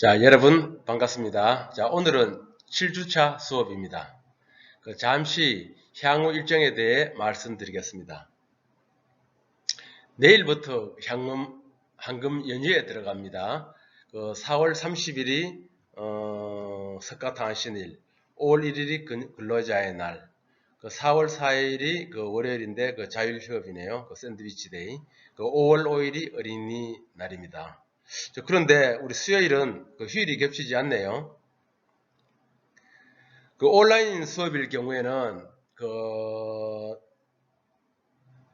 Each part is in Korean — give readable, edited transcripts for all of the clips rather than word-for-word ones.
자, 여러분 반갑습니다. 자, 오늘은 7주차 수업입니다. 잠시 향후 일정에 대해 말씀드리겠습니다. 내일부터 황금 연휴에 들어갑니다. 4월 30일이 석가탄신일, 5월 1일이 근로자의 날, 4월 4일이 월요일인데 자율휴업이네요. 샌드위치 데이. 5월 5일이 어린이날입니다. 그런데 우리 수요일은 휴일이 겹치지 않네요. 온라인 수업일 경우에는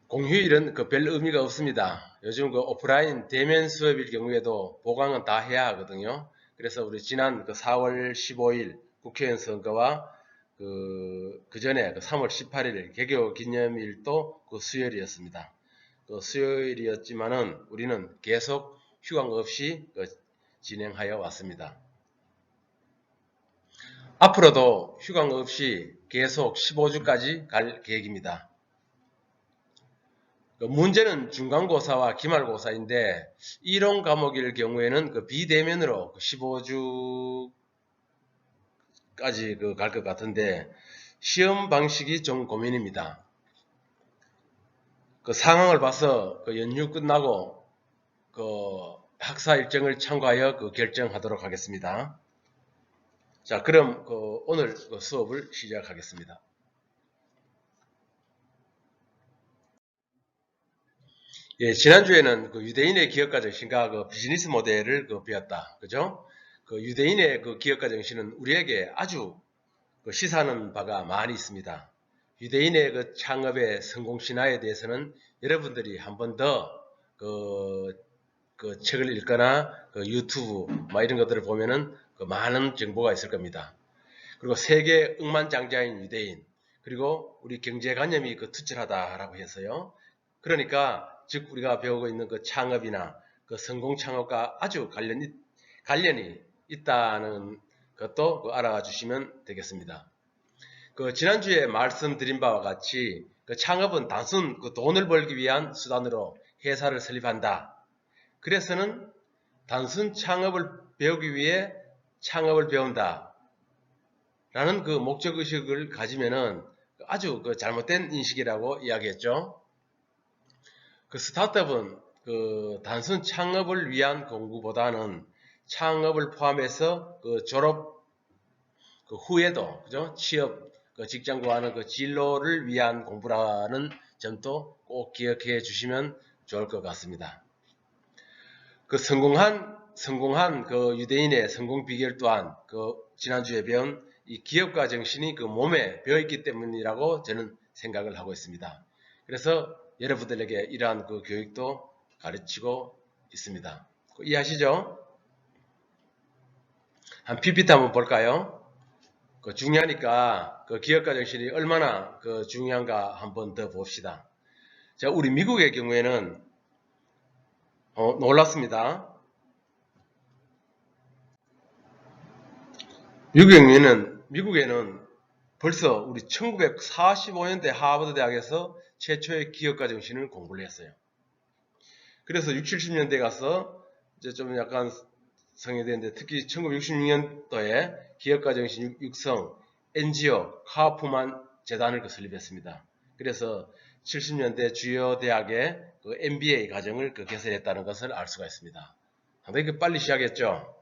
공휴일은 별 의미가 없습니다. 요즘 오프라인 대면 수업일 경우에도 보강은 다 해야 하거든요. 그래서 우리 지난 4월 15일 국회의원 선거와 그 전에 3월 18일 개교 기념일도 수요일이었습니다. 수요일이었지만은 우리는 계속 휴강 없이 진행하여 왔습니다. 앞으로도 휴강 없이 계속 15주까지 갈 계획입니다. 문제는 중간고사와 기말고사인데 이론 과목일 경우에는 비대면으로 15주까지 갈 것 같은데 시험 방식이 좀 고민입니다. 상황을 봐서 연휴 끝나고 학사 일정을 참고하여 결정하도록 하겠습니다. 자, 그럼 오늘 수업을 시작하겠습니다. 예, 지난주에는 유대인의 기업가 정신과 비즈니스 모델을 배웠다. 그죠? 유대인의 기업가 정신은 우리에게 아주 시사하는 바가 많이 있습니다. 유대인의 창업의 성공 신화에 대해서는 여러분들이 한 번 더 책을 읽거나 유튜브 이런 것들을 보면은 많은 정보가 있을 겁니다. 그리고 세계 억만장자인 유대인, 그리고 우리 경제관념이 투철하다라고 해서요. 그러니까 즉 우리가 배우고 있는 창업이나 성공 창업과 아주 관련이 있다는 것도 알아가 주시면 되겠습니다. 지난주에 말씀드린 바와 같이 창업은 단순 돈을 벌기 위한 수단으로 회사를 설립한다. 그래서는 단순 창업을 배우기 위해 창업을 배운다. 라는 목적의식을 가지면은 아주 잘못된 인식이라고 이야기했죠. 스타트업은 단순 창업을 위한 공부보다는 창업을 포함해서 졸업 후에도 그죠? 취업 직장 구하는 진로를 위한 공부라는 점도 꼭 기억해 주시면 좋을 것 같습니다. 성공한 유대인의 성공 비결 또한 지난주에 배운 이 기업가 정신이 몸에 배어있기 때문이라고 저는 생각을 하고 있습니다. 그래서 여러분들에게 이러한 교육도 가르치고 있습니다. 이해하시죠? 한 PPT 한번 볼까요? 중요하니까 기업가 정신이 얼마나 중요한가 한번 더 봅시다. 자, 우리 미국의 경우에는 놀랐습니다. 미국에는 벌써 우리 1945년대 하버드 대학에서 최초의 기업가 정신을 공부를 했어요. 그래서 60, 70년대 가서 이제 좀 약간 성행되는데 특히 1966년도에 기업가 정신 육성 NGO 카우프만 재단을 설립했습니다. 그래서 70년대 주요 대학의 MBA 과정을 개설했다는 것을 알 수가 있습니다. 상당히 빨리 시작했죠.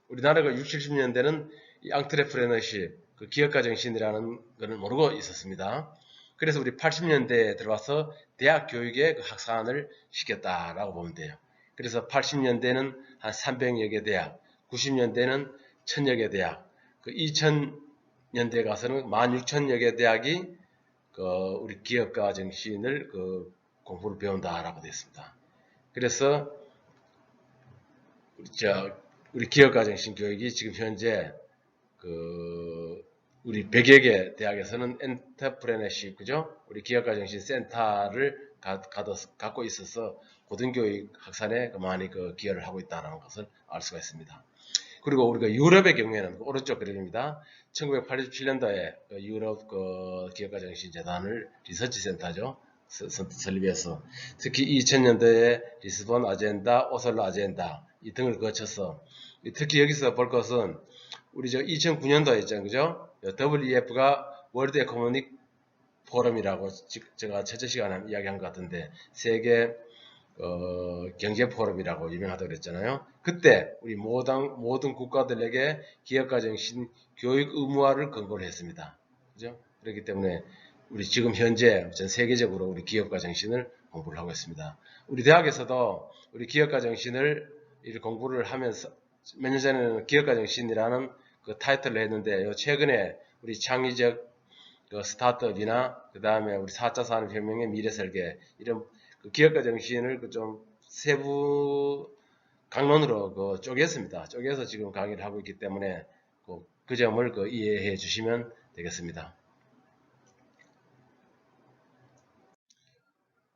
우리나라가 60, 70년대는 앙트레프레너십, 기업가 정신이라는 것을 모르고 있었습니다. 그래서 우리 80년대에 들어와서 대학 교육에 확산을 시켰다라고 보면 돼요. 그래서 80년대는 한 300여 개 대학, 90년대는 1000여 개 대학, 2000년대에 가서는 16,000여 개 대학이 우리 기업가 정신을 공부를 배운다라고 되어 있습니다. 그래서 우리 기업가 정신 교육이 지금 현재 우리 100여 개 대학에서는 엔터프레너십, 그죠? 우리 기업가 정신 센터를 갖고 있어서 고등교육 확산에 많이 기여를 하고 있다는 것을 알 수가 있습니다. 그리고 우리가 유럽의 경우에는 오른쪽 그림입니다. 1987년도에 유럽 기업가 정신 재단을 리서치 센터죠. 설립해서 특히 2000년대에 리스본 아젠다, 오슬로 아젠다 이 등을 거쳐서 특히 여기서 볼 것은 우리 저 2009년도에 있잖아요. 그죠? WEF가 월드 에코노믹 포럼이라고 제가 첫째 시간에 이야기한 것 같은데 세계 경제 포럼이라고 유명하다고 그랬잖아요. 그때 우리 모든 국가들에게 기업가 정신 교육 의무화를 권고를 했습니다. 그죠? 그렇기 때문에 우리 지금 현재 전 세계적으로 우리 기업가 정신을 공부를 하고 있습니다. 우리 대학에서도 우리 기업가 정신을 이렇게 공부를 하면서 몇 년 전에는 기업가 정신이라는 그 타이틀을 했는데 최근에 우리 창의적 그 스타트업이나 그 다음에 우리 4차 산업혁명의 미래 설계 이런 그 기업가 정신을 그 좀 세부 강론으로 그 쪼갰습니다. 쪼개서 지금 강의를 하고 있기 때문에 그 점을 그 이해해 주시면 되겠습니다.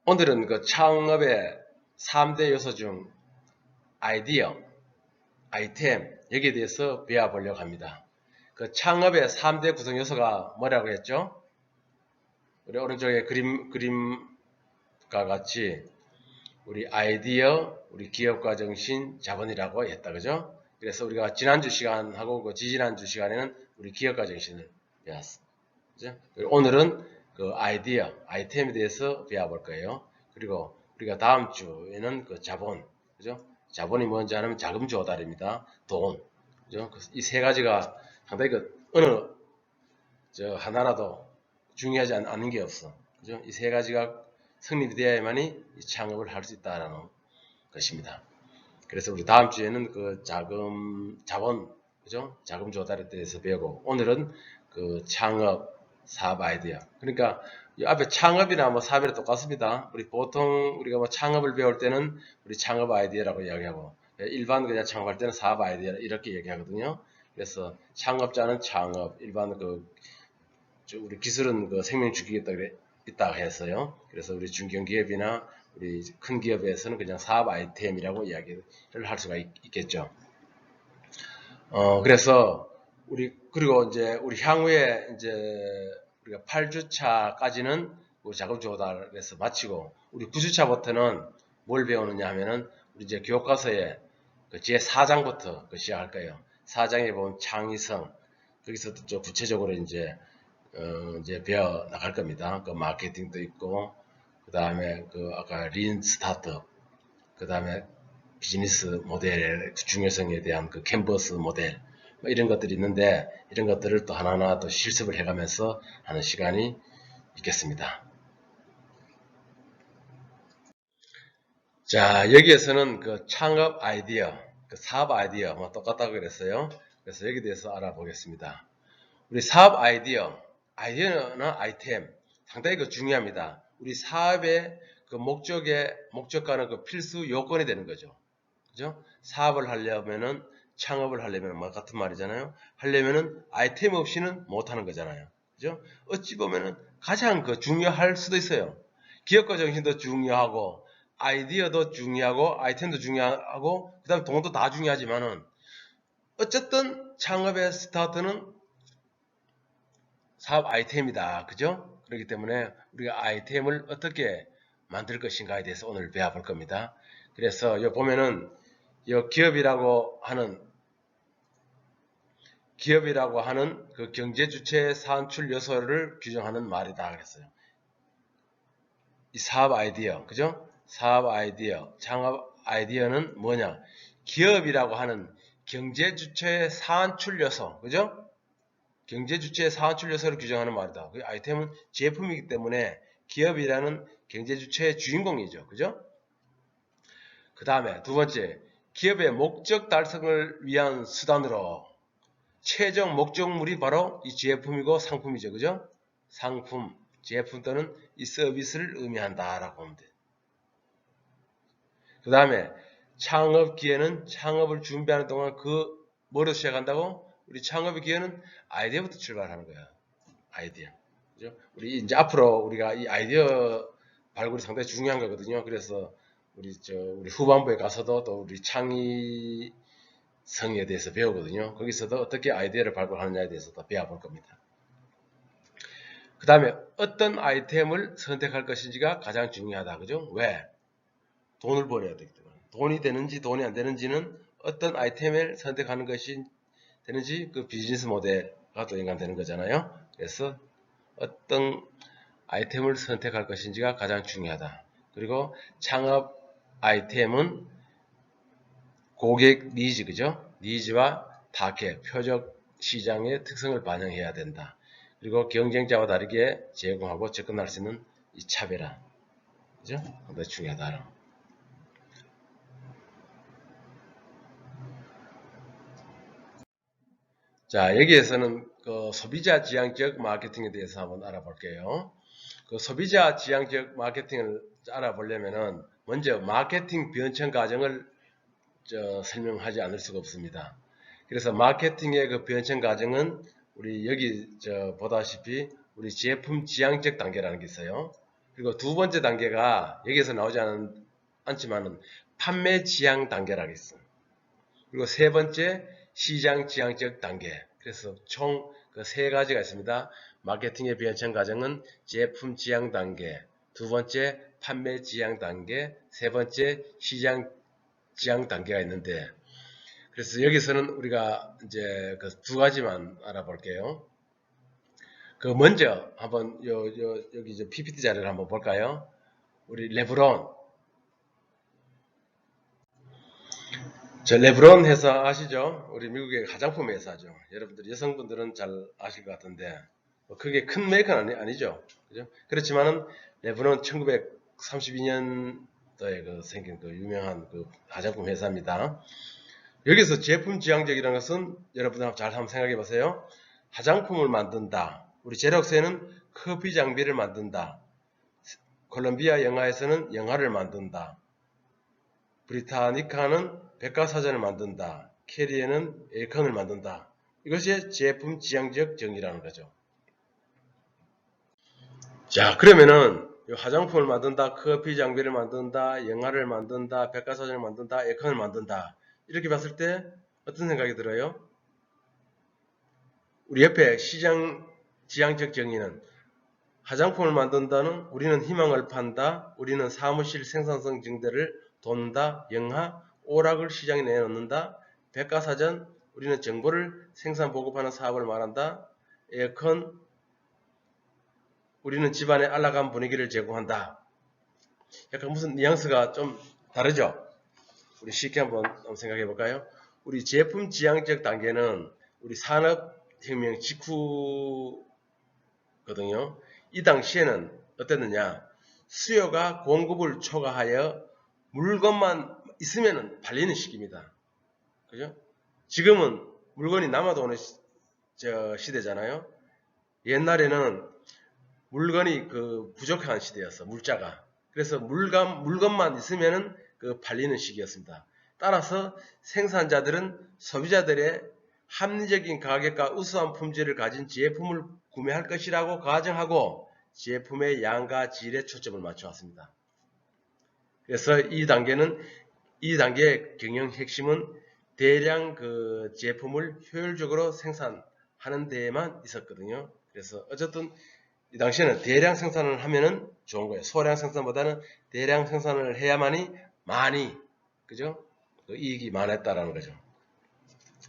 오늘은 그 창업의 3대 요소 중 아이디어, 아이템 여기에 대해서 배워보려고 합니다. 그 창업의 3대 구성 요소가 뭐라고 했죠? 우리 오른쪽에 그림과 같이 우리 아이디어, 우리 기업가 정신, 자본이라고 했다. 그죠? 그래서 우리가 지난주 시간하고 그 지지난주 시간에는 우리 기업가 정신을 배웠어. 그죠? 오늘은 그 아이디어, 아이템에 대해서 배워볼 거예요. 그리고 우리가 다음 주에는 그 자본, 그죠? 자본이 뭔지 아면 자금 조달입니다. 돈, 그죠? 이 세 가지가 상당히 그 어느 하나라도 중요하지 않은 게 없어. 그죠? 이 세 가지가 성립이 되어야만이 창업을 할 수 있다는 것입니다. 그래서 우리 다음 주에는 그 자본, 그죠? 자금 조달에 대해서 배우고, 오늘은 그 창업, 사업 아이디어. 그러니까 이 앞에 창업이나 뭐 사업이랑 똑같습니다. 우리 보통 우리가 뭐 창업을 배울 때는 우리 창업 아이디어라고 이야기하고, 일반 그냥 창업할 때는 사업 아이디어 이렇게 얘기하거든요. 그래서 창업자는 창업, 일반 우리 기술은 그 생명 주기가 있다 해서요. 그래서 우리 중견기업이나 우리 큰 기업에서는 그냥 사업 아이템이라고 이야기를 할 수가 있겠죠. 그래서 그리고 이제 우리 향후에 이제 우리가 8주차까지는 우리 자금 조달에서 마치고 우리 9주차부터는 뭘 배우느냐 하면은 우리 이제 교과서에 그 제4장부터 시작할 거예요. 4장에 보면 창의성, 거기서 좀 구체적으로 이제 배워 나갈 겁니다. 그 마케팅도 있고, 그 다음에 아까 린 스타트업, 그 다음에 비즈니스 모델의 중요성에 대한 그 캔버스 모델, 뭐 이런 것들이 있는데, 이런 것들을 또 하나하나 또 실습을 해가면서 하는 시간이 있겠습니다. 자, 여기에서는 그 창업 아이디어, 그 사업 아이디어, 뭐 똑같다고 그랬어요. 그래서 여기에 대해서 알아보겠습니다. 우리 사업 아이디어는 아이템, 상당히 중요합니다. 우리 사업의 그 목적과는 그 필수 요건이 되는 거죠. 그죠? 사업을 하려면은, 창업을 하려면, 뭐, 같은 말이잖아요. 하려면은 아이템 없이는 못하는 거잖아요. 그죠? 어찌 보면은 가장 중요할 수도 있어요. 기업가 정신도 중요하고, 아이디어도 중요하고, 아이템도 중요하고, 그 다음에 돈도 다 중요하지만은, 어쨌든 창업의 스타트는 사업 아이템이다. 그죠? 그렇기 때문에 우리가 아이템을 어떻게 만들 것인가에 대해서 오늘 배워볼 겁니다. 그래서 여기 보면은 기업이라고 하는 그 경제 주체의 산출 요소를 규정하는 말이다 그랬어요. 이 사업 아이디어, 그죠? 사업 아이디어, 창업 아이디어는 뭐냐? 기업이라고 하는 경제 주체의 산출 요소, 그죠? 경제 주체의 산출 요소를 규정하는 말이다. 그 아이템은 제품이기 때문에 기업이라는 경제 주체의 주인공이죠. 그죠? 그 다음에 두 번째, 기업의 목적 달성을 위한 수단으로 최종 목적물이 바로 이 제품이고 상품이죠. 그죠? 상품, 제품 또는 이 서비스를 의미한다라고 보면 돼. 그 다음에 창업 기회는 창업을 준비하는 동안 뭐로 시작한다고? 우리 창업의 기회는 아이디어부터 출발하는 거야. 아이디어. 그죠? 우리 이제 앞으로 우리가 이 아이디어 발굴이 상당히 중요한 거거든요. 그래서 우리 후반부에 가서도 또 우리 창의성에 대해서 배우거든요. 거기서도 어떻게 아이디어를 발굴하느냐에 대해서 도 배워볼 겁니다. 그 다음에 어떤 아이템을 선택할 것인지가 가장 중요하다. 그죠? 왜? 돈을 벌어야 되기 때문에. 돈이 되는지 돈이 안 되는지는 어떤 아이템을 선택하는 것이 되는지 그 비즈니스 모델과 또 연관되는 거잖아요. 그래서 어떤 아이템을 선택할 것인지가 가장 중요하다. 그리고 창업 아이템은 고객 니즈, 그죠? 니즈와 타겟, 표적 시장의 특성을 반영해야 된다. 그리고 경쟁자와 다르게 제공하고 접근할 수 있는 이 차별화, 그죠? 상당히 중요하다. 자, 여기에서는 그 소비자 지향적 마케팅에 대해서 한번 알아볼게요. 그 소비자 지향적 마케팅을 알아보려면은 먼저 마케팅 변천 과정을 설명하지 않을 수가 없습니다. 그래서 마케팅의 그 변천 과정은 우리 여기 보다시피 우리 제품 지향적 단계라는 게 있어요. 그리고 두 번째 단계가 여기에서 나오지 않지만은 판매 지향 단계라고 있어요. 그리고 세 번째 시장 지향적 단계. 그래서 총 그 세 가지가 있습니다. 마케팅의 변천 과정은 제품 지향 단계, 두 번째 판매 지향 단계, 세 번째 시장 지향 단계가 있는데, 그래서 여기서는 우리가 이제 그 두 가지만 알아볼게요. 그 먼저 한번 여기 PPT 자료를 한번 볼까요? 우리 레브론. 저 레브론 회사 아시죠? 우리 미국의 화장품 회사죠. 여러분들 여성분들은 잘 아실 것 같은데 그게 큰 메이커는 아니죠. 그죠? 그렇지만은 레브론 1932년도에 그 생긴 그 유명한 그 화장품 회사입니다. 여기서 제품 지향적이라는 것은 여러분들 잘 한번 생각해 보세요. 화장품을 만든다. 우리 제록스에는 커피 장비를 만든다. 콜롬비아 영화에서는 영화를 만든다. 브리타니카는 백과사전을 만든다. 캐리에는 에어컨을 만든다. 이것이 제품 지향적 정의라는 거죠. 자, 그러면은 화장품을 만든다, 커피 장비를 만든다, 영화를 만든다, 백과사전을 만든다, 에어컨을 만든다. 이렇게 봤을 때 어떤 생각이 들어요? 우리 옆에 시장 지향적 정의는 화장품을 만든다는 우리는 희망을 판다, 우리는 사무실 생산성 증대를 돕는다, 영하, 오락을 시장에 내놓는다, 백과사전, 우리는 정보를 생산 보급하는 사업을 말한다, 에어컨, 우리는 집안의 안락한 분위기를 제공한다. 약간 무슨 뉘앙스가 좀 다르죠? 우리 쉽게 한번 생각해 볼까요? 우리 제품 지향적 단계는 우리 산업혁명 직후거든요. 이 당시에는 어땠느냐? 수요가 공급을 초과하여 물건만 있으면 팔리는 시기입니다. 그죠? 지금은 물건이 남아도 오는 시대잖아요. 옛날에는 물건이 그 부족한 시대였어, 물자가. 그래서 물건만 있으면 그 팔리는 시기였습니다. 따라서 생산자들은 소비자들의 합리적인 가격과 우수한 품질을 가진 제품을 구매할 것이라고 가정하고 제품의 양과 질에 초점을 맞춰왔습니다. 그래서 이 단계의 경영 핵심은 대량 그 제품을 효율적으로 생산하는 데에만 있었거든요. 그래서 어쨌든 이 당시에는 대량 생산을 하면은 좋은 거예요. 소량 생산보다는 대량 생산을 해야만이 많이, 그죠? 그 이익이 많았다라는 거죠.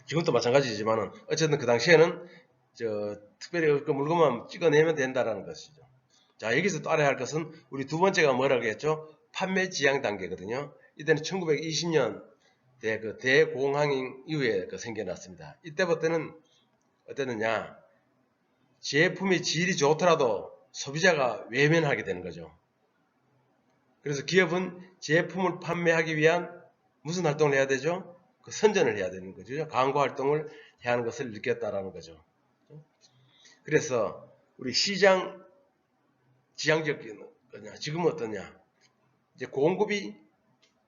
지금도 마찬가지지만은 어쨌든 그 당시에는 특별히 그 물건만 찍어내면 된다라는 것이죠. 자, 여기서 또 알아야 할 것은 우리 두 번째가 뭐라고 했죠? 판매 지향 단계거든요. 이때는 1920년대 그 대공황 이후에 생겨났습니다. 이때부터는 어땠느냐? 제품의 질이 좋더라도 소비자가 외면하게 되는 거죠. 그래서 기업은 제품을 판매하기 위한 무슨 활동을 해야 되죠? 그 선전을 해야 되는 거죠. 광고 활동을 해야 하는 것을 느꼈다라는 거죠. 그래서 우리 시장 지향적인 거냐, 지금은 어떠냐? 이제 공급이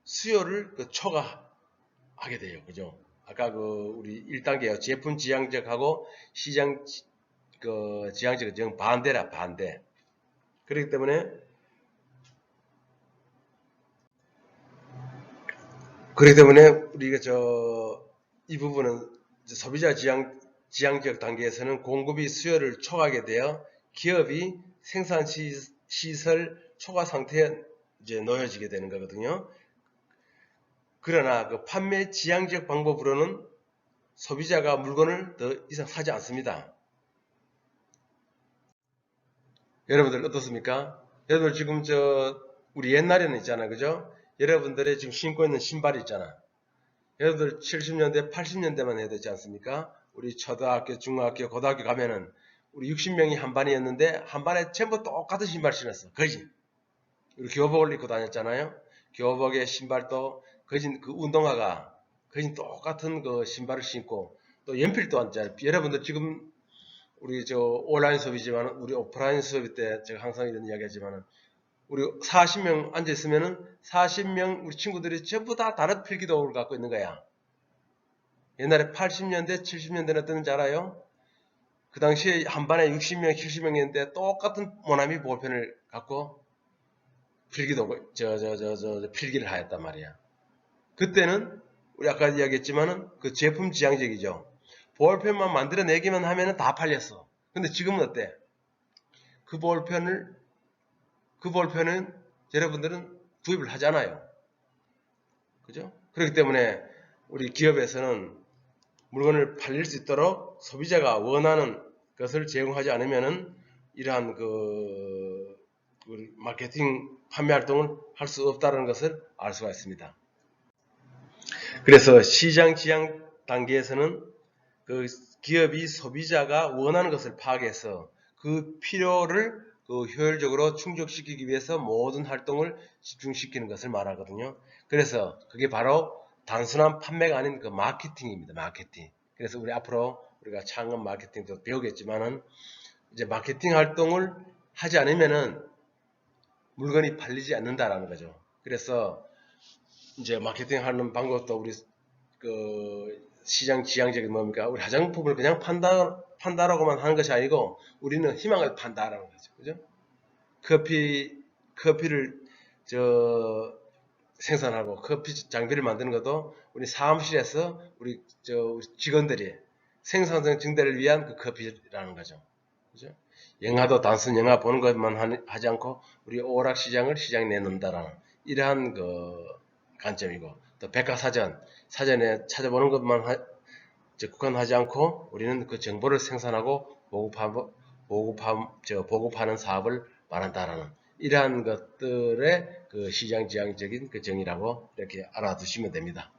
수요를 초과하게 돼요. 그죠? 아까 우리 1단계 제품 지향적하고 시장 지향적 정 반대라, 반대. 그렇기 때문에 우리가 이 부분은 소비자 지향적 단계에서는 공급이 수요를 초과하게 되어 기업이 생산 시설 초과 상태에 이제 놓여지게 되는 거거든요. 그러나 그 판매 지향적 방법으로는 소비자가 물건을 더 이상 사지 않습니다. 여러분들 어떻습니까? 여러분들 지금 우리 옛날에는 있잖아요. 그죠? 여러분들의 지금 신고 있는 신발이 있잖아. 여러분들 70년대, 80년대만 해야 되지 않습니까? 우리 초등학교, 중학교, 고등학교 가면은 우리 60명이 한 반이었는데 한 반에 전부 똑같은 신발 신었어. 거진. 우리 교복을 입고 다녔잖아요. 교복에 신발도 거진 그 운동화가 거진 똑같은 그 신발을 신고 또 연필도 앉아. 여러분들 지금 우리 온라인 수업이지만 우리 오프라인 수업 때 제가 항상 이런 이야기 하지만은 우리 40명 앉아 있으면은 40명 우리 친구들이 전부 다 다른 필기도구를 갖고 있는 거야. 옛날에 80년대, 70년대는 어땠는지 알아요? 그 당시에 한 반에 60명, 70명이었는데 똑같은 모나미 볼펜을 갖고 필기도구, 필기를 하였단 말이야. 그때는 우리 아까 이야기했지만은 그 제품 지향적이죠. 볼펜만 만들어내기만 하면은 다 팔렸어. 근데 지금은 어때? 그 볼펜은 여러분들은 구입을 하잖아요. 그죠? 그렇기 때문에 우리 기업에서는 물건을 팔릴 수 있도록 소비자가 원하는 것을 제공하지 않으면은 이러한 우리 마케팅 판매 활동을 할 수 없다는 것을 알 수가 있습니다. 그래서 시장 지향 단계에서는 그 기업이 소비자가 원하는 것을 파악해서 그 필요를 효율적으로 충족시키기 위해서 모든 활동을 집중시키는 것을 말하거든요. 그래서 그게 바로 단순한 판매가 아닌 그 마케팅입니다. 마케팅. 그래서 우리 앞으로 우리가 창업 마케팅도 배우겠지만은 이제 마케팅 활동을 하지 않으면은 물건이 팔리지 않는다라는 거죠. 그래서 이제 마케팅 하는 방법도 우리 시장 지향적인 뭡니까? 우리 화장품을 그냥 판다라고만 하는 것이 아니고 우리는 희망을 판다라는 거죠. 그죠? 커피를 생산하고 커피 장비를 만드는 것도 우리 사무실에서 우리 직원들이 생산성 증대를 위한 그 커피라는 거죠. 그죠? 영화도 단순 영화 보는 것만 하지 않고 우리 오락시장을 시장에 내놓는다라는 이러한 관점이고 또 사전에 찾아보는 것만 국한하지 않고 우리는 그 정보를 생산하고 보급하는 사업을 말한다라는 이러한 것들의 그 시장 지향적인 그 정의라고 이렇게 알아두시면 됩니다.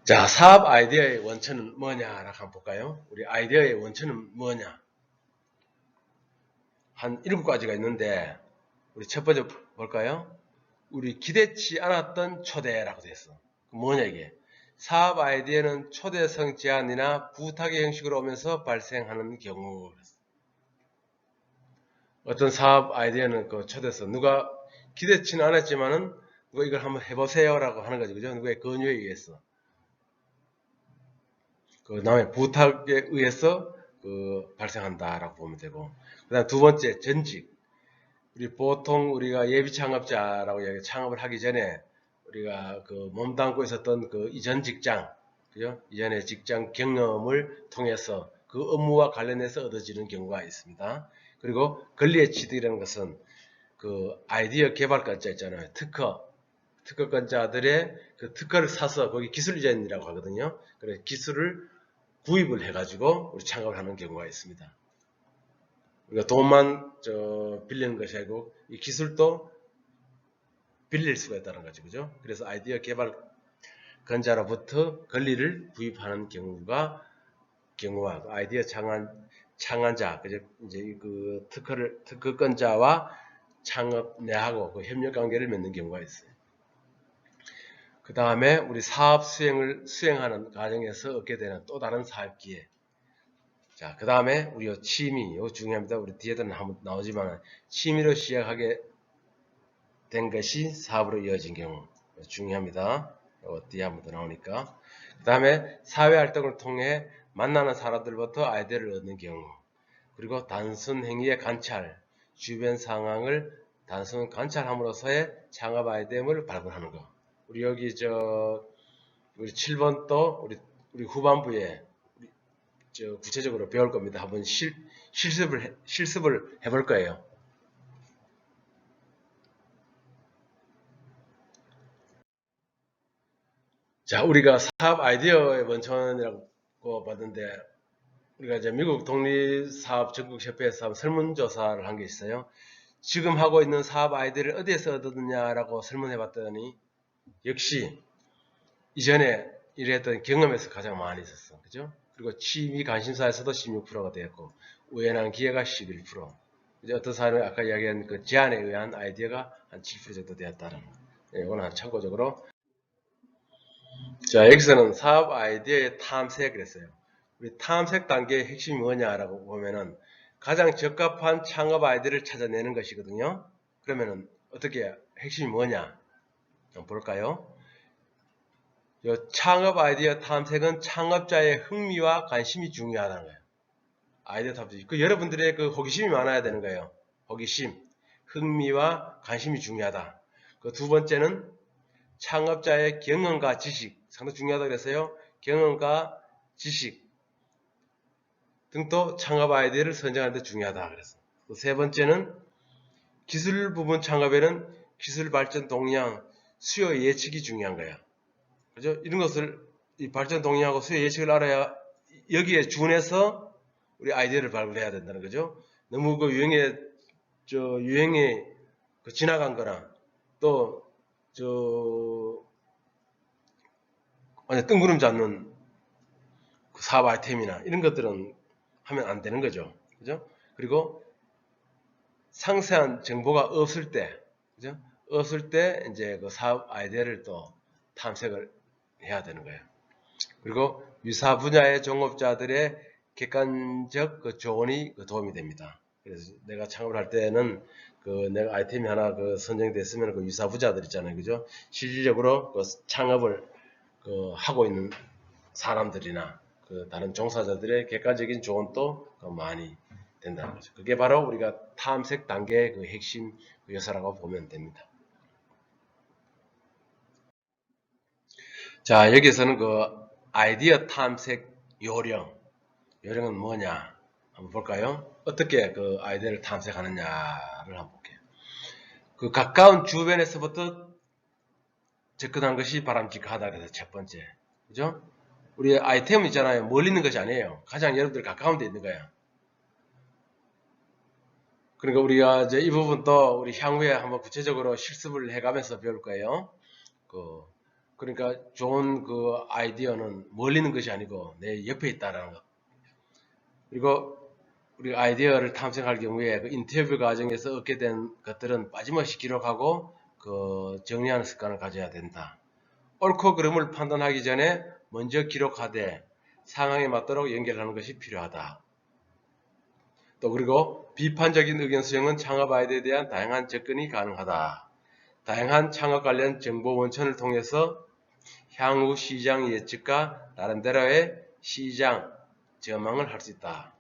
자, 사업 아이디어의 원천은 뭐냐라고 한번 볼까요? 우리 아이디어의 원천은 뭐냐? 한 7가지가 있는데 우리 첫 번째 볼까요? 우리 기대치 않았던 초대라고 됐어. 뭐냐 이게? 사업 아이디어는 초대성 제안이나 부탁의 형식으로 오면서 발생하는 경우. 어떤 사업 아이디어는 그 초대성 누가 기대치는 않았지만은 누가 이걸 한번 해보세요라고 하는 거죠, 그죠? 누구의 권유에 의해서 그 남의 부탁에 의해서 발생한다라고 보면 되고, 그다음 두 번째 전직. 우리 보통 우리가 예비 창업자라고 이야기 창업을 하기 전에 우리가 몸담고 있었던 이전 직장, 그죠? 이전의 직장 경험을 통해서 그 업무와 관련해서 얻어지는 경우가 있습니다. 그리고 권리의 취득이라는 것은 그 아이디어 개발권자 있잖아요. 특허권자들의 그 특허를 사서 거기 기술 이전이라고 하거든요. 그래서 기술을 구입을 해가지고 우리 창업을 하는 경우가 있습니다. 우리가 돈만 빌리는 것이 아니고 이 기술도 빌릴 수가 있다는 거죠. 그죠? 그래서 아이디어 개발권자로부터 권리를 구입하는 경우와 아이디어 창안자, 그죠? 이제 특허권자와 창업 내하고 그 협력 관계를 맺는 경우가 있어요. 그 다음에 우리 사업 수행하는 과정에서 얻게 되는 또 다른 사업 기회. 자, 그 다음에 우리 취미, 이거 중요합니다. 우리 뒤에도 나오지만 취미로 시작하게 된 것이 사업으로 이어진 경우 중요합니다. 뒤에 한 번 더 나오니까. 그 다음에 사회활동을 통해 만나는 사람들부터 아이디어를 얻는 경우, 그리고 단순 행위의 관찰, 주변 상황을 단순 관찰함으로써의 창업 아이디어를 발굴하는 것. 우리 여기 우리 7번 또 우리 후반부에 구체적으로 배울 겁니다. 한번 실습을 해볼 거예요. 자, 우리가 사업 아이디어의 원천이라고 봤는데, 우리가 이제 미국 독립사업전국협회에서 설문조사를 한 게 있어요. 지금 하고 있는 사업 아이디어를 어디에서 얻었느냐라고 설문해 봤더니, 역시 이전에 일했던 경험에서 가장 많이 있었어. 그죠? 그리고 취미 관심사에서도 16%가 되었고, 우연한 기회가 11%. 그죠? 어떤 사람이 아까 이야기한 그 제안에 의한 아이디어가 한 7% 정도 되었다는 거. 이거는 참고적으로. 자, 여기서는 사업 아이디어의 탐색을 했어요. 우리 탐색 단계의 핵심이 뭐냐라고 보면은 가장 적합한 창업 아이디어를 찾아내는 것이거든요. 그러면은 어떻게 핵심이 뭐냐? 한번 볼까요? 창업 아이디어 탐색은 창업자의 흥미와 관심이 중요하다는 거예요. 아이디어 탐색. 여러분들의 그 호기심이 많아야 되는 거예요. 호기심, 흥미와 관심이 중요하다. 그 두 번째는 창업자의 경험과 지식, 상당히 중요하다고 그랬어요. 경험과 지식 등도 창업 아이디어를 선정하는 데 중요하다 그랬어요. 세 번째는 기술 부분 창업에는 기술 발전 동향, 수요 예측이 중요한 거야. 그죠? 이런 것을 이 발전 동향하고 수요 예측을 알아야 여기에 준해서 우리 아이디어를 발굴해야 된다는 거죠. 너무 그 유행에 지나간 거나 또 완전 뜬구름 잡는 그 사업 아이템이나 이런 것들은 하면 안 되는 거죠. 그죠? 그리고 상세한 정보가 없을 때, 그죠? 없을 때 이제 그 사업 아이디어를 또 탐색을 해야 되는 거예요. 그리고 유사 분야의 종업자들의 객관적 그 조언이 도움이 됩니다. 그래서 내가 창업을 할 때는 그 내가 아이템이 하나 그 선정됐으면 그 유사 부자들 있잖아요. 그죠? 실질적으로 그 창업을 그 하고 있는 사람들이나 그 다른 종사자들의 객관적인 조언도 많이 된다는 거죠. 그게 바로 우리가 탐색 단계의 그 핵심 요소라고 보면 됩니다. 자, 여기서는 그 아이디어 탐색 요령은 뭐냐 한번 볼까요? 어떻게 그 아이디어를 탐색하느냐를 한번 볼게요. 그 가까운 주변에서부터 접근한 것이 바람직하다. 그래서 첫 번째, 그죠? 우리 아이템 있잖아요. 멀리 있는 것이 아니에요. 가장 여러분들 가까운 데 있는 거야. 그러니까 우리가 이제 이 부분도 우리 향후에 한번 구체적으로 실습을 해가면서 배울 거예요. 그러니까 좋은 그 아이디어는 멀리 있는 것이 아니고 내 옆에 있다라는 것. 그리고 우리 아이디어를 탐색할 경우에 그 인터뷰 과정에서 얻게 된 것들은 빠짐없이 기록하고 그 정리하는 습관을 가져야 된다. 옳고 그름을 판단하기 전에 먼저 기록하되 상황에 맞도록 연결하는 것이 필요하다. 또 그리고 비판적인 의견 수용은 창업 아이디어에 대한 다양한 접근이 가능하다. 다양한 창업 관련 정보 원천을 통해서 향후 시장 예측과 나름대로의 시장 전망을 할 수 있다.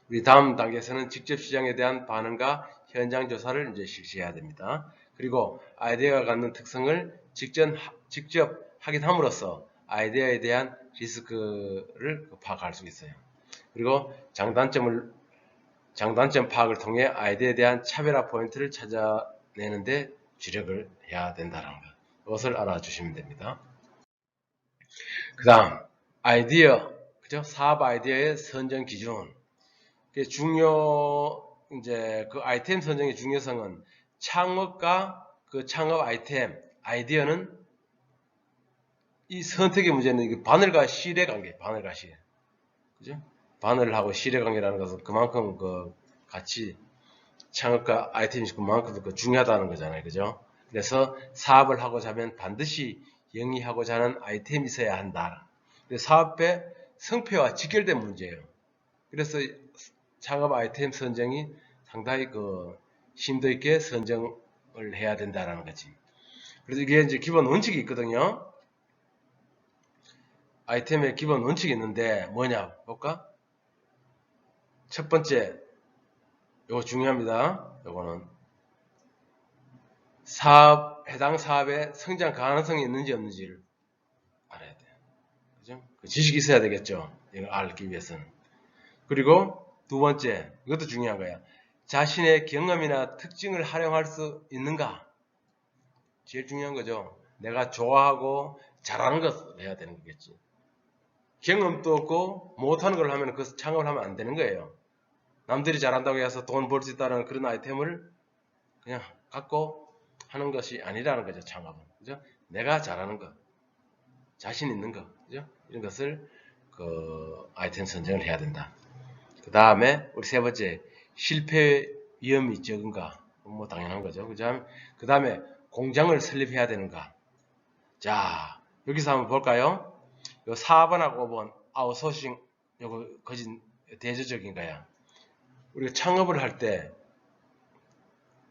우리 다음 단계에서는 직접 시장에 대한 반응과 현장 조사를 이제 실시해야 됩니다. 그리고 아이디어가 갖는 특성을 직접 확인함으로써 아이디어에 대한 리스크를 파악할 수 있어요. 그리고 장단점 파악을 통해 아이디어에 대한 차별화 포인트를 찾아내는데 주력을 해야 된다는 것. 이것을 알아주시면 됩니다. 그 다음, 아이디어, 그죠? 사업 아이디어의 선정 기준. 이제 그 아이템 선정의 중요성은 창업과 그 창업 아이디어는 이 선택의 문제는 바늘과 실의 관계, 바늘과 실. 그죠? 바늘하고 실의 관계라는 것은 그만큼 그 같이 창업과 아이템이 그만큼 그 중요하다는 거잖아요. 그죠? 그래서 사업을 하고자 하면 반드시 영위하고자 하는 아이템이 있어야 한다. 사업의 성패와 직결된 문제예요. 그래서 창업 아이템 선정이 상당히 그 심도 있게 선정을 해야 된다는 거지. 그래서 이게 이제 기본 원칙이 있거든요. 아이템의 기본 원칙이 있는데 뭐냐 볼까? 첫 번째, 이거 중요합니다. 이거는 해당 사업의 성장 가능성이 있는지 없는지를 알아야 돼요. 그죠? 그 지식이 있어야 되겠죠. 이걸 알기 위해서는. 그리고 두 번째, 이것도 중요한 거야. 자신의 경험이나 특징을 활용할 수 있는가? 제일 중요한 거죠. 내가 좋아하고 잘하는 것을 해야 되는 거겠지. 경험도 없고 못하는 걸 하면 그 창업을 하면 안 되는 거예요. 남들이 잘한다고 해서 돈 벌 수 있다는 그런 아이템을 그냥 갖고 하는 것이 아니라는 거죠. 창업은. 그죠? 내가 잘하는 것, 자신 있는 것, 그죠? 이런 것을 그 아이템 선정을 해야 된다. 그 다음에 우리 세 번째, 실패 위험이 적은가? 뭐 당연한 거죠. 그죠? 그 다음에 공장을 설립해야 되는가? 자, 여기서 한번 볼까요? 요 4번하고 5번 아웃소싱 요거 거진 대조적인 거야. 우리가 창업을 할 때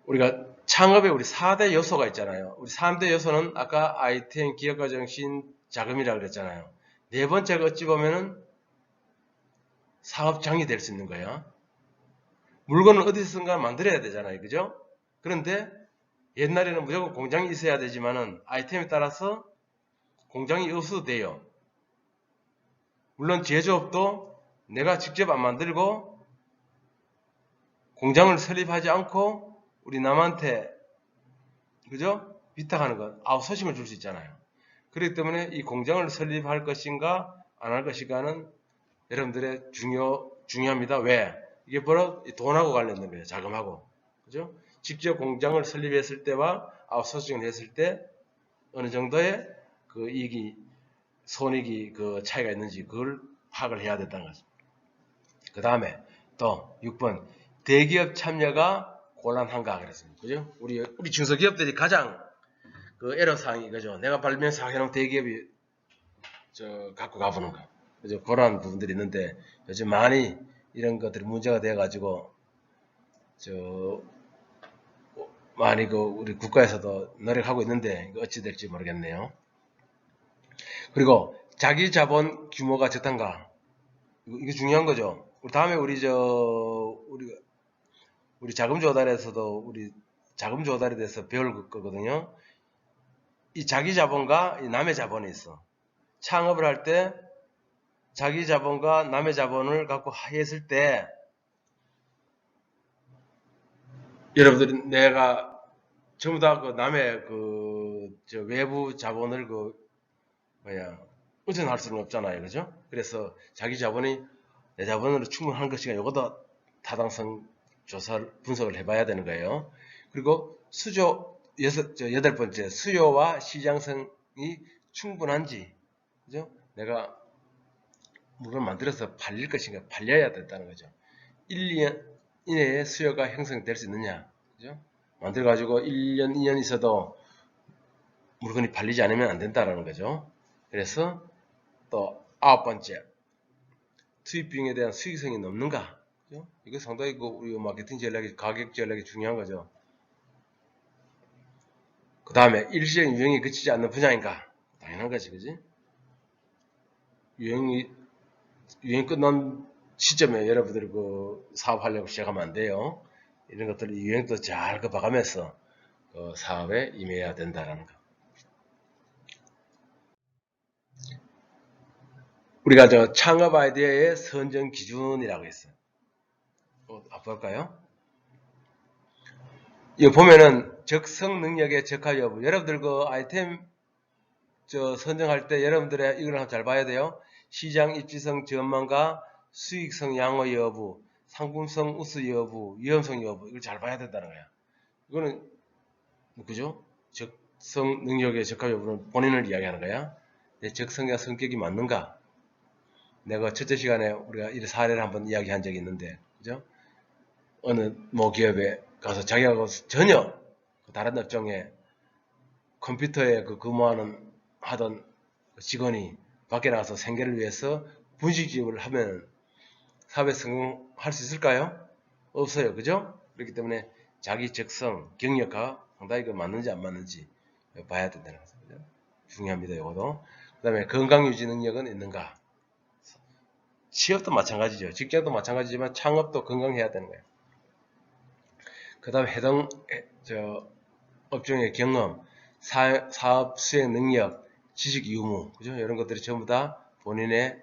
우리가 창업에 우리 4대 요소가 있잖아요. 우리 3대 요소는 아까 아이템, 기업가 정신, 자금이라고 그랬잖아요. 네 번째가 어찌 보면은 사업장이 될 수 있는 거야. 물건을 어디선가 만들어야 되잖아요. 그죠? 그런데 옛날에는 무조건 공장이 있어야 되지만은 아이템에 따라서 공장이 없어도 돼요. 물론 제조업도 내가 직접 안 만들고 공장을 설립하지 않고 우리 남한테 그죠? 위탁하는 것, 아웃소싱을 줄 수 있잖아요. 그렇기 때문에 이 공장을 설립할 것인가 안 할 것인가는 여러분들의 중요합니다. 왜? 이게 바로 돈하고 관련된 거예요. 자금하고. 그죠? 직접 공장을 설립했을 때와 아웃소싱을 했을 때 어느 정도의 그 이익이, 손익이 그 차이가 있는지 그걸 파악을 해야 된다는 거죠. 그 다음에 또 6번 대기업 참여가 곤란한가 그랬습니다. 그죠? 우리 중소기업들이 가장 그 애로사항이 그죠? 내가 발명사 해놓은 대기업이 갖고 가보는 거. 그죠? 그런 부분들이 있는데 요즘 많이 이런 것들이 문제가 돼가지고 많이 그 우리 국가에서도 노력하고 있는데 어찌 될지 모르겠네요. 그리고 자기 자본 규모가 적당가 이게 중요한 거죠. 다음에 우리 자금 조달에서도 우리 자금 조달에 대해서 배울 거거든요. 이 자기 자본과 이 남의 자본이 있어. 창업을 할 때 자기 자본과 남의 자본을 갖고 했을 때 여러분들이 내가 전부 다 그 남의 외부 자본을 의존할 수는 없잖아요. 그죠? 그래서 자기 자본이 내 자본으로 충분한 것인가 이것도 타당성 조사를 분석을 해봐야 되는 거예요. 그리고 여덟 번째 수요와 시장성이 충분한지 그죠? 내가 물건 만들어서 팔릴 것인가 팔려야 된다는 거죠. 1, 2년 이내에 수요가 형성될 수 있느냐 그죠? 만들어 가지고 1년, 2년 있어도 물건이 팔리지 않으면 안 된다는 거죠. 그래서 또 9번째 투입 비용에 대한 수익성이 높는가? 그죠? 이거 상당히 우리 마케팅 전략이 가격 전략이 중요한 거죠. 그 다음에 일시적 유행이 그치지 않는 분야인가? 당연한 거지, 그지? 유행 끝난 시점에 여러분들이 사업하려고 시작하면 안 돼요. 이런 것들을 유행도 잘 봐가면서 사업에 임해야 된다는 거. 우리가 창업 아이디어의 선정 기준이라고 했어요. 볼까요? 이거 보면은 적성 능력의 적합 여부. 여러분들 아이템 선정할 때 여러분들의 이걸 한번 잘 봐야 돼요. 시장 입지성 전망과 수익성 양호 여부, 상품성 우수 여부, 위험성 여부 이걸 잘 봐야 된다는 거야. 이거는 그죠? 적성 능력의 적합 여부는 본인을 이야기하는 거야. 내 적성과 성격이 맞는가? 내가 첫째 시간에 우리가 이 사례를 한번 이야기한 적이 있는데, 그죠? 어느 기업에 가서 자기하고 전혀 다른 업종에 컴퓨터에 하던 직원이 밖에 나가서 생계를 위해서 분식집을 하면 사업에 성공할 수 있을까요? 없어요. 그죠? 그렇기 때문에 자기 적성, 경력과 상당히 맞는지 안 맞는지 봐야 된다는 거죠. 중요합니다. 이것도. 그 다음에 건강유지 능력은 있는가? 취업도 마찬가지죠. 직장도 마찬가지지만 창업도 건강해야 되는 거예요. 그 다음에 해당 업종의 경험, 사업 수행 능력, 지식 유무, 그죠? 이런 것들이 전부 다 본인의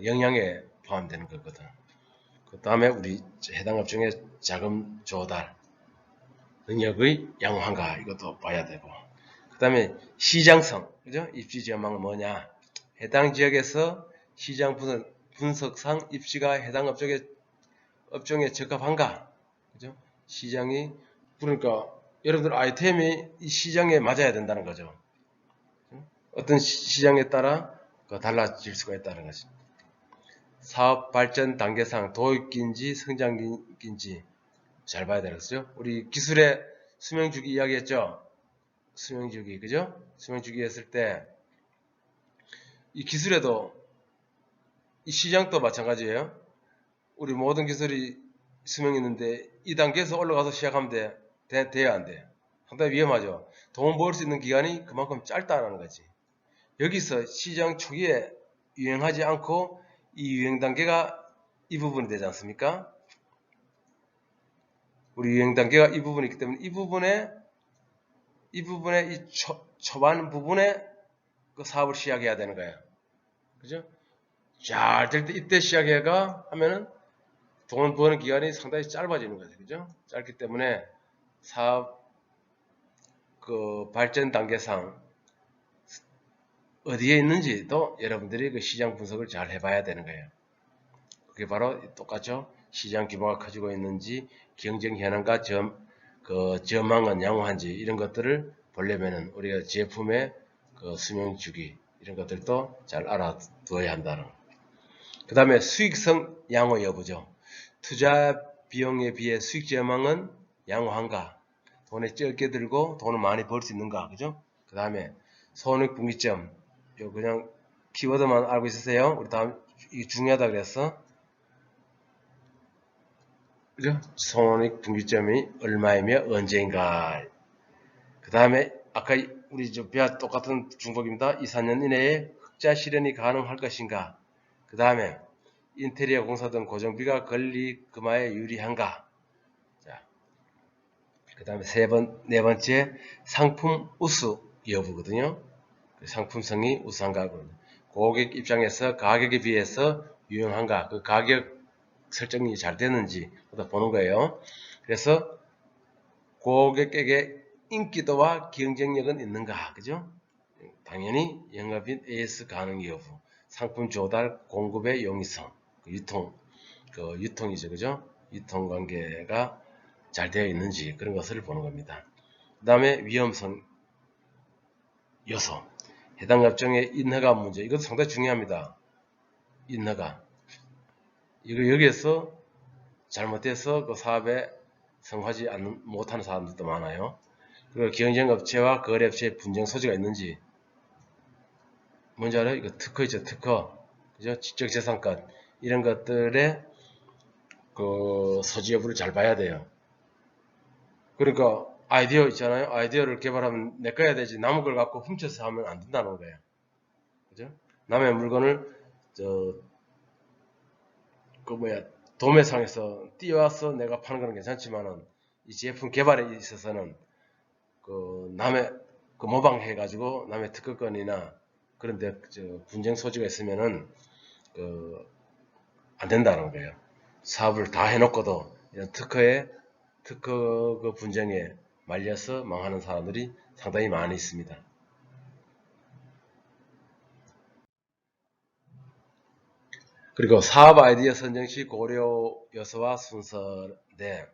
역량에 포함되는 거거든. 그 다음에 우리 해당 업종의 자금 조달 능력의 양호한가 이것도 봐야 되고. 그 다음에 시장성, 그죠? 입지 전망은 뭐냐? 해당 지역에서 시장 분석상 입지가 해당 업종에 적합한가? 그죠? 시장이, 그러니까 여러분들 아이템이 이 시장에 맞아야 된다는 거죠. 어떤 시장에 따라 달라질 수가 있다는 거죠. 사업 발전 단계상 도입기인지 성장기인지 잘 봐야 되겠죠. 우리 기술의 수명주기 이야기했죠. 수명주기, 그죠? 수명주기 했을 때 이 기술에도 이 시장도 마찬가지예요. 우리 모든 기술이 수명이 있는데 이 단계에서 올라가서 시작하면 돼야 안 돼. 상당히 위험하죠. 돈 벌 수 있는 기간이 그만큼 짧다는 거지. 여기서 시장 초기에 유행하지 않고 이 유행 단계가 이 부분이 되지 않습니까? 우리 유행 단계가 이 부분이 있기 때문에 이 부분에 이 초반 부분에 그 사업을 시작해야 되는 거예요. 그죠? 잘 될 때 이때 시작해가 하면은 돈 버는 기간이 상당히 짧아지는 거죠. 그죠? 짧기 때문에 사업 그 발전 단계상 어디에 있는지도 여러분들이 그 시장 분석을 잘 해봐야 되는 거예요. 그게 바로 똑같죠. 시장 규모가 커지고 있는지, 경쟁 현황과 전망은 양호한지 이런 것들을 보려면은 우리가 제품의 그 수명 주기 이런 것들도 잘 알아두어야 한다는. 그 다음에 수익성 양호 여부죠. 투자 비용에 비해 수익 전망은 양호한가? 돈을 적게 들고 돈을 많이 벌 수 있는가? 그죠? 그 다음에 손익분기점. 요 그냥 키워드만 알고 있으세요. 우리 다음 이게 중요하다 그랬어. 그죠? 손익분기점이 얼마이며 언제인가. 그 다음에 아까 우리 배아 똑같은 중복입니다. 2, 4년 이내에 흑자 실현이 가능할 것인가. 그 다음에 인테리어 공사 등 고정비가 권리금화에 유리한가. 자, 그 다음에 네 번째 상품 우수 여부거든요. 상품성이 우수한가. 고객 입장에서 가격에 비해서 유용한가. 그 가격 설정이 잘 되는지 보는 거예요. 그래서 고객에게 인기도와 경쟁력은 있는가. 그죠? 당연히 영업인 AS 가능 여부, 상품 조달, 공급의 용이성, 유통이죠. 그죠? 유통 관계가 잘 되어 있는지 그런 것을 보는 겁니다. 그 다음에 위험성 요소, 해당 업종의 인허가 문제, 이것도 상당히 중요합니다. 인허가. 이거 여기에서 잘못해서 그 사업에 성하지 못하는 사람들도 많아요. 그리고 경쟁업체와 거래업체의 분쟁 소지가 있는지. 뭔지 알아요? 이거 특허 있죠, 특허. 그죠? 지적재산권. 이런 것들의 그 소지 여부를 잘 봐야 돼요. 그러니까 아이디어 있잖아요. 아이디어를 개발하면 내 거야 되지. 남의 걸 갖고 훔쳐서 하면 안 된다는 거예요. 그죠? 남의 물건을 도매상에서 띄워서 내가 파는 건 괜찮지만은 이 제품 개발에 있어서는 남의 모방해가지고 남의 특허권이나 그런데 분쟁 소지가 있으면은 안 된다는 거예요. 사업을 다 해놓고도 이런 특허 그 분쟁에 말려서 망하는 사람들이 상당히 많이 있습니다. 그리고 사업 아이디어 선정 시 고려 요소와 순서인데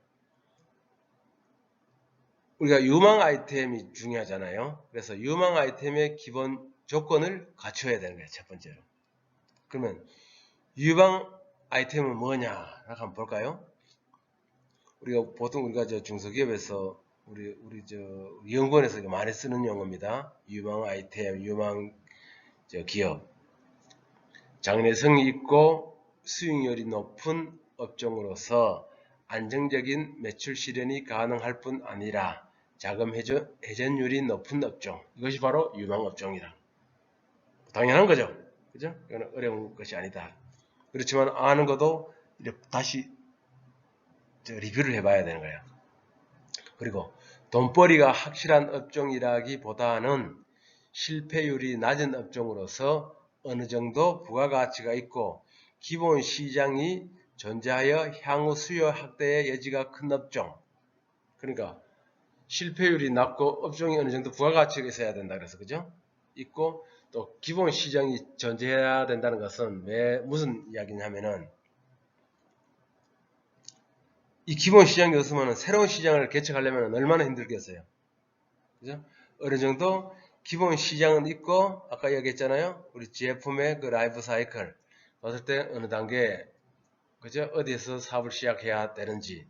우리가 유망 아이템이 중요하잖아요. 그래서 유망 아이템의 기본 조건을 갖춰야 되는 거예요. 첫 번째로. 그러면 유망 아이템은 뭐냐? 한번 볼까요? 우리가 중소기업에서 우리 연구원에서 많이 쓰는 용어입니다. 유망 아이템, 유망 기업. 장래성이 있고 수익률이 높은 업종으로서 안정적인 매출 실현이 가능할 뿐 아니라 자금 회전율이 높은 업종. 이것이 바로 유망 업종이라. 당연한 거죠. 그죠? 이건 어려운 것이 아니다. 그렇지만 아는 것도 다시 리뷰를 해봐야 되는 거예요. 그리고 돈벌이가 확실한 업종이라기보다는 실패율이 낮은 업종으로서 어느 정도 부가가치가 있고 기본 시장이 존재하여 향후 수요 확대의 여지가 큰 업종. 그러니까 실패율이 낮고 업종이 어느 정도 부가가치가 있어야 된다 그래서 그죠? 있고 또 기본 시장이 존재해야 된다는 것은 왜 무슨 이야기냐면은 이 기본 시장이 없으면 새로운 시장을 개척하려면 얼마나 힘들겠어요. 그죠? 어느 정도 기본 시장은 있고 아까 얘기했잖아요. 우리 제품의 그 라이프 사이클 봤을 때 어느 단계 그죠? 어디에서 사업을 시작해야 되는지가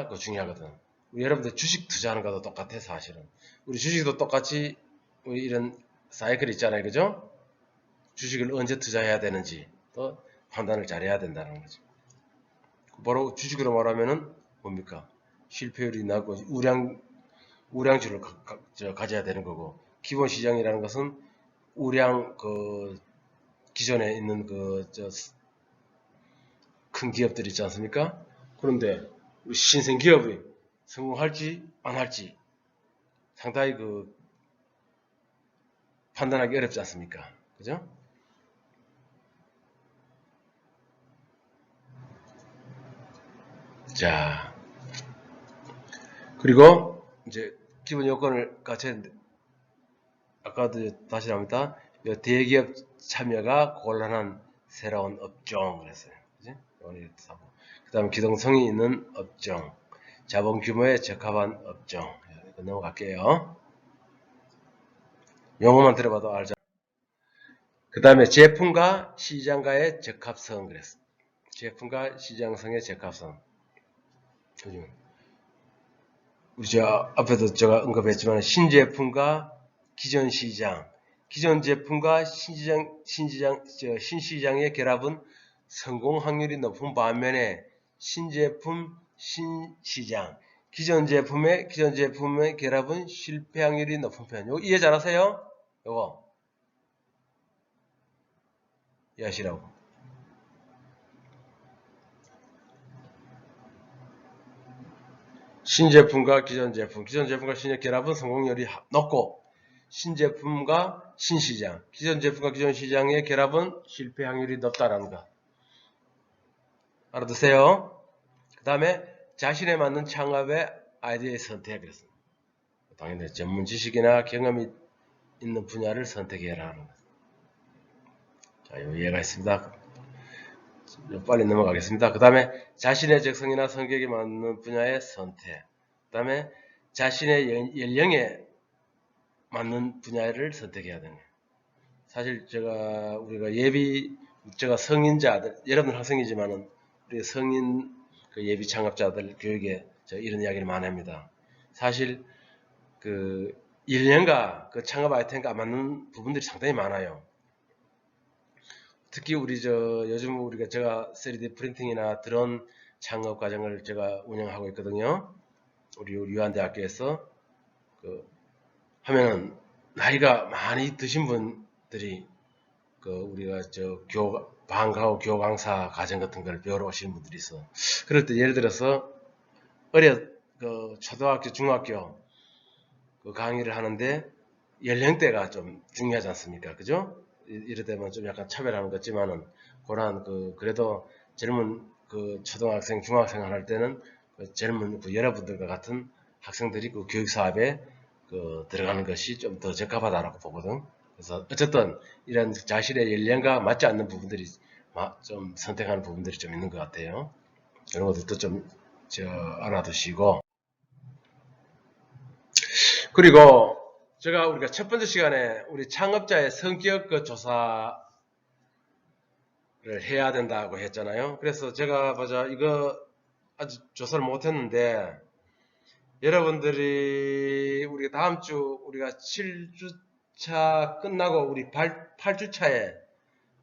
그 중요하거든. 우리 여러분들 주식 투자하는 것도 똑같아 사실은. 우리 주식도 똑같이 우리 이런 사이클 있잖아요. 그죠? 주식을 언제 투자해야 되는지 또 판단을 잘해야 된다는 거죠. 바로 주식으로 말하면은 뭡니까? 실패율이 낮고 우량주를 가져야 되는 거고 기본 시장이라는 것은 우량 그 기존에 있는 그 큰 기업들 있지 않습니까? 그런데 우리 신생 기업이 성공할지 안 할지 상당히 그 판단하기 어렵지 않습니까? 그죠? 자, 그리고 이제 기본 요건을 갖췄는데 아까도 다시 합니다. 대기업 참여가 곤란한 새로운 업종 그랬어요. 그 다음에 기동성이 있는 업종, 자본 규모에 적합한 업종. 넘어갈게요. 용어만 들어봐도 알죠. 그 다음에 제품과 시장과의 적합성 그랬어요. 제품과 시장성의 적합성. 우리 앞에도 제가 언급했지만 신제품과 기존 시장, 기존 제품과 신시장의 결합은 성공 확률이 높은 반면에 신제품, 신시장, 기존 제품의 결합은 실패 확률이 높은 편. 이거 이해 잘하세요? 요거 이해하시라고. 신제품과 기존 제품과 신의 결합은 성공률이 높고 신제품과 신시장, 기존 제품과 기존 시장의 결합은 실패 확률이 높다라는 거. 알아두세요. 그 다음에 자신에 맞는 창업의 아이디어의 선택이었습니다. 당연히 전문 지식이나 경험이 있는 분야를 선택해라 하는 것. 자, 이해가 있습니다. 빨리 넘어가겠습니다. 그 다음에 자신의 적성이나 성격에 맞는 분야의 선택. 그 다음에 자신의 연령에 맞는 분야를 선택해야 되는 거예요. 사실 우리가 제가 성인자들, 여러분 학생이지만은 우리 성인 그 예비 창업자들 교육에 이런 이야기를 많이 합니다. 사실 그 연령과 그 창업 아이템과 맞는 부분들이 상당히 많아요. 특히 우리 요즘 제가 3D 프린팅이나 드론 창업 과정을 제가 운영하고 있거든요. 우리 유한대학교에서 하면은 나이가 많이 드신 분들이 우리가 방과후 교강사 과정 같은 걸 배우러 오시는 분들이 있어. 그럴 때 예를 들어서 초등학교, 중학교 강의를 하는데 연령대가 좀 중요하지 않습니까? 그죠? 이러다면 좀 약간 차별하는 것 같지만은 그래도 젊은 초등학생, 중학생 할 때는 젊은 여러분들과 같은 학생들이 교육 사업에 들어가는 것이 좀 더 적합하다라고 보거든. 그래서 어쨌든 이런 자신의 연령과 맞지 않는 부분들이 좀 선택하는 부분들이 좀 있는 것 같아요. 이런 것들도 좀 알아두시고. 그리고 우리가 첫 번째 시간에 우리 창업자의 성격 조사를 해야 된다고 했잖아요. 그래서 제가 이거 아직 조사를 못했는데 여러분들이 우리가 다음 주 우리가 7주차 끝나고 우리 8주차에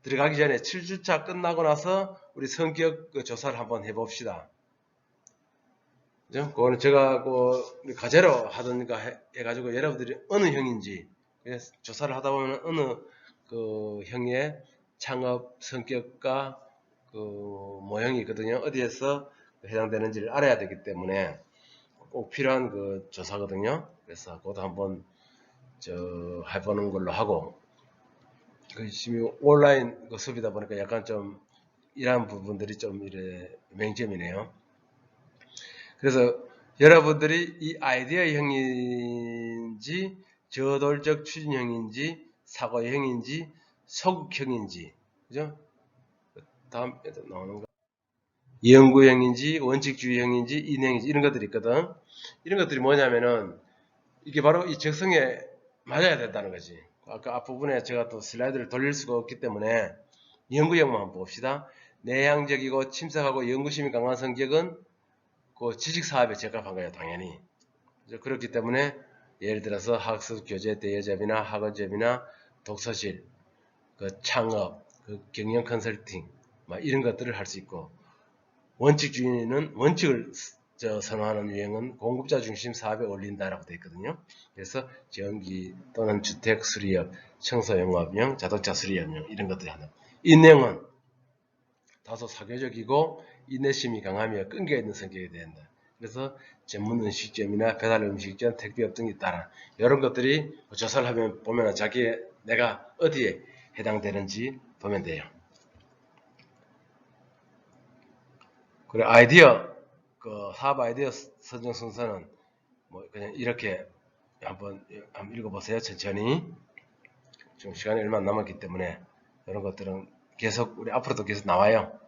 들어가기 전에 7주차 끝나고 나서 우리 성격 조사를 한번 해봅시다. 그죠? 그거는 제가 과제로 하던가 해가지고 여러분들이 어느 형인지 조사를 하다 보면 어느 형의 창업 성격과 모형이 있거든요. 어디에서 해당되는지를 알아야 되기 때문에 꼭 필요한 조사거든요. 그래서 그것도 한번 해보는 걸로 하고 지금 온라인 수업이다 보니까 약간 좀 이러한 부분들이 좀 맹점이네요. 그래서 여러분들이 이 아이디어형인지 저돌적 추진형인지 사고형인지 소극형인지 그죠? 다음에도 나오는 거 연구형인지 원칙주의형인지 인형인지 이런 것들이 있거든. 이런 것들이 뭐냐면은 이게 바로 이 적성에 맞아야 된다는 거지. 아까 앞부분에 제가 또 슬라이드를 돌릴 수가 없기 때문에 연구형만 한번 봅시다. 내향적이고 침착하고 연구심이 강한 성격은 그 지식사업에 적합한 거예요, 당연히. 그렇기 때문에 예를 들어서 학습, 교재, 대여잡이나 학원잡이나 독서실, 그 창업, 그 경영 컨설팅, 이런 것들을 할 수 있고, 원칙주의는 원칙을 선호하는 유형은 공급자 중심 사업에 어울린다라고 되어 있거든요. 그래서 전기 또는 주택 수리업, 청소 영업용, 자동차 수리업용 이런 것들이 하나. 인내는 다소 사교적이고 인내심이 강하며 끈기가 있는 성격이 된다. 그래서 전문 음식점이나 배달 음식점, 택배업 등이 따라 이런 것들이 조사를 하면 보면 자기 내가 어디에 해당되는지 보면 돼요. 그리고 아이디어 그 사업 아이디어 선정 순서는 뭐 그냥 이렇게 한번 읽어보세요. 천천히. 지금 시간이 얼마 안 남았기 때문에 이런 것들은 계속 우리 앞으로도 계속 나와요.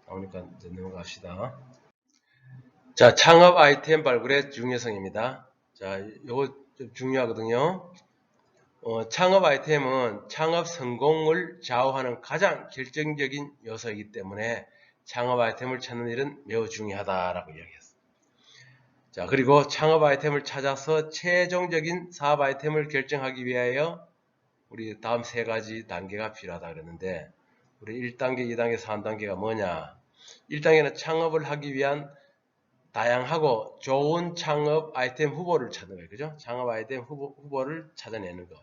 나오니까 이제 넘어갑시다. 자, 창업 아이템 발굴의 중요성입니다. 자, 요거 좀 중요하거든요. 창업 아이템은 창업 성공을 좌우하는 가장 결정적인 요소이기 때문에 창업 아이템을 찾는 일은 매우 중요하다라고 이야기했어요. 자, 그리고 창업 아이템을 찾아서 최종적인 사업 아이템을 결정하기 위하여 우리 다음 세 가지 단계가 필요하다 그랬는데 우리 1단계, 2단계, 3단계가 뭐냐? 1단계는 창업을 하기 위한 다양하고 좋은 창업 아이템 후보를 찾는 거예요. 그죠? 창업 아이템 후보를 찾아내는 거.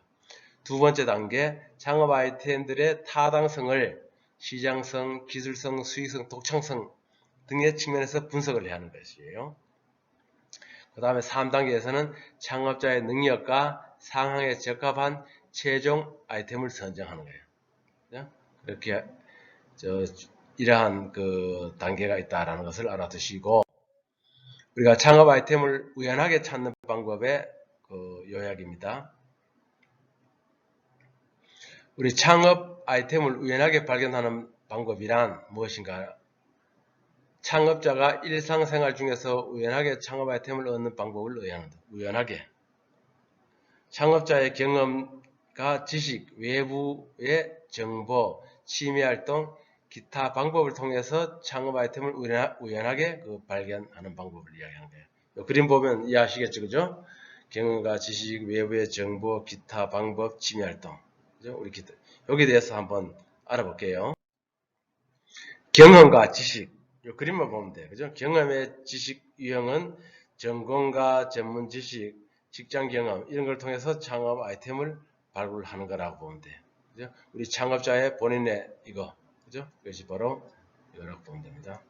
두 번째 단계, 창업 아이템들의 타당성을 시장성, 기술성, 수익성, 독창성 등의 측면에서 분석을 해야 하는 것이에요. 그 다음에 3단계에서는 창업자의 능력과 상황에 적합한 최종 아이템을 선정하는 거예요. 그렇게 이러한 그 단계가 있다라는 것을 알아두시고 우리가 창업 아이템을 우연하게 찾는 방법의 그 요약입니다. 우리 창업 아이템을 우연하게 발견하는 방법이란 무엇인가? 창업자가 일상생활 중에서 우연하게 창업 아이템을 얻는 방법을 의한다. 우연하게. 창업자의 경험과 지식, 외부의 정보, 취미활동, 기타 방법을 통해서 창업 아이템을 우연하게 발견하는 방법을 이야기하는 거예요. 그림 보면 이해하시겠죠, 그죠? 경험과 지식, 외부의 정보, 기타 방법, 취미활동. 그죠? 우리 여기에 대해서 한번 알아볼게요. 경험과 지식. 이 그림만 보면 돼요. 그죠? 경험의 지식 유형은 전공과 전문 지식, 직장 경험 이런 걸 통해서 창업 아이템을 발굴하는 거라고 보면 돼요. 그죠? 우리 창업자의 본인의 이거, 그죠? 그것이 바로 이거라고 보면 됩니다.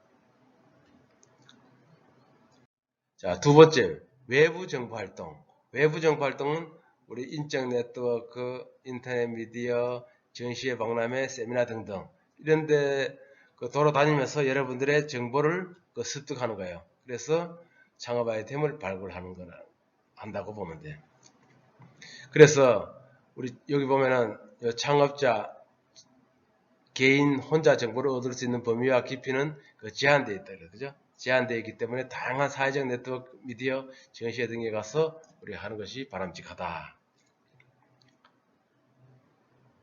자, 두 번째, 외부 정보 활동. 외부 정보 활동은 우리 인적 네트워크, 인터넷 미디어, 전시회 박람회, 세미나 등등 이런데 돌아다니면서 여러분들의 정보를 습득하는 거예요. 그래서 창업 아이템을 발굴하는 거나 한다고 보면 돼요. 그래서 우리 여기 보면은 창업자 개인 혼자 정보를 얻을 수 있는 범위와 깊이는 제한되어 있다. 그죠? 제한되어 있기 때문에 다양한 사회적 네트워크, 미디어, 전시회 등에 가서 우리가 하는 것이 바람직하다.